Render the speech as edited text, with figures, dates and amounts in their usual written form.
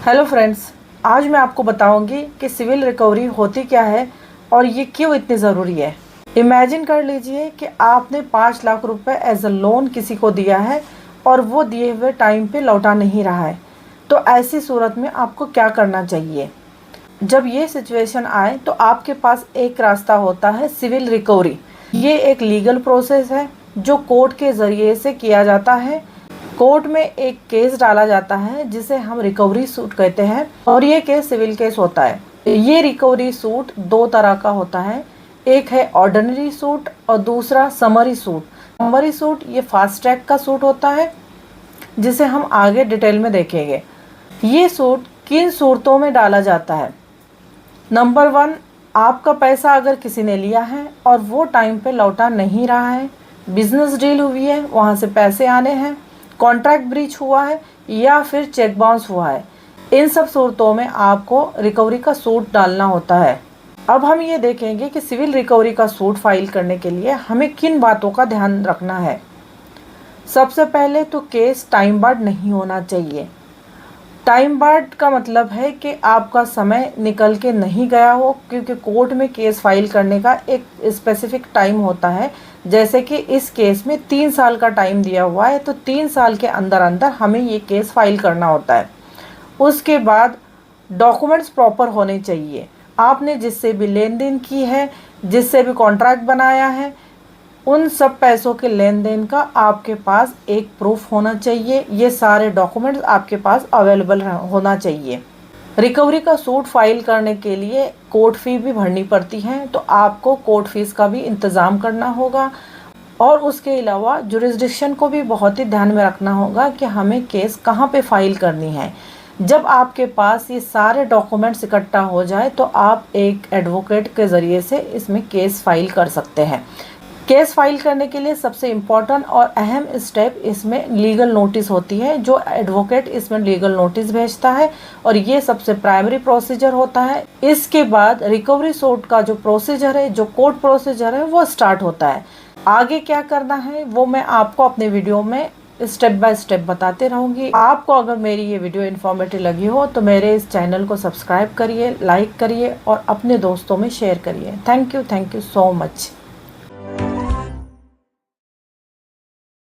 Hello friends, आज मैं आपको बताऊंगी कि सिविल रिकवरी होती क्या है और ये क्यों इतनी ज़रूरी है। इमेजिन कर लीजिए कि आपने 5 लाख रुपए एज अ लोन किसी को दिया है और वो दिए हुए टाइम पे लौटा नहीं रहा है। तो ऐसी सूरत में आपको क्या करना चाहिए? जब ये सिचुएशन आए तो आपके पास एक रास्ता होता है सिविल रिकवरी। ये एक लीगल प्रोसेस है जो कोर्ट के ज़रिए से किया जाता है। कोर्ट में एक केस डाला जाता है जिसे हम रिकवरी सूट कहते हैं और ये केस सिविल केस होता है। ये रिकवरी सूट 2 तरह का होता है, एक है ऑर्डिनरी सूट और दूसरा समरी सूट। समरी सूट ये फास्ट ट्रैक का सूट होता है जिसे हम आगे डिटेल में देखेंगे। ये सूट किन सूरतों में डाला जाता है? नंबर 1, आपका पैसा अगर किसी ने लिया है और वो टाइम पे लौटा नहीं रहा है, बिजनेस डील हुई है, वहाँ से पैसे आने हैं, कॉन्ट्रैक्ट ब्रीच हुआ है या फिर चेक बाउंस हुआ है, इन सब सूरतों में आपको रिकवरी का सूट डालना होता है। अब हम ये देखेंगे कि सिविल रिकवरी का सूट फाइल करने के लिए हमें किन बातों का ध्यान रखना है। सबसे पहले तो केस टाइम बार्ड नहीं होना चाहिए। टाइम बार्ड का मतलब है कि आपका समय निकल के नहीं गया हो, क्योंकि कोर्ट में केस फाइल करने का एक स्पेसिफिक टाइम होता है। जैसे कि इस केस में 3 साल का टाइम दिया हुआ है, तो 3 साल के अंदर अंदर हमें ये केस फाइल करना होता है। उसके बाद डॉक्यूमेंट्स प्रॉपर होने चाहिए। आपने जिससे भी लेन देन की है, जिससे भी कॉन्ट्रैक्ट बनाया है, उन सब पैसों के लेन देन का आपके पास एक प्रूफ होना चाहिए। ये सारे डॉक्यूमेंट्स आपके पास अवेलेबल होना चाहिए। रिकवरी का सूट फाइल करने के लिए कोर्ट फ़ी भी भरनी पड़ती है, तो आपको कोर्ट फीस का भी इंतज़ाम करना होगा। और उसके अलावा जुरिस्डिक्शन को भी बहुत ही ध्यान में रखना होगा कि हमें केस कहाँ पे फाइल करनी है। जब आपके पास ये सारे डॉक्यूमेंट्स इकट्ठा हो जाए तो आप एक एडवोकेट के ज़रिए से इसमें केस फाइल कर सकते हैं। केस फाइल करने के लिए सबसे इम्पॉर्टेंट और अहम स्टेप इसमें लीगल नोटिस होती है, जो एडवोकेट इसमें लीगल नोटिस भेजता है और ये सबसे प्राइमरी प्रोसीजर होता है। इसके बाद रिकवरी सूट का जो प्रोसीजर है, जो कोर्ट प्रोसीजर है, वो स्टार्ट होता है। आगे क्या करना है वो मैं आपको अपने वीडियो में स्टेप बाय स्टेप बताते रहूँगी। आपको अगर मेरी ये वीडियो इन्फॉर्मेटिव लगी हो तो मेरे इस चैनल को सब्सक्राइब करिए, लाइक करिए और अपने दोस्तों में शेयर करिए। Thank you so much.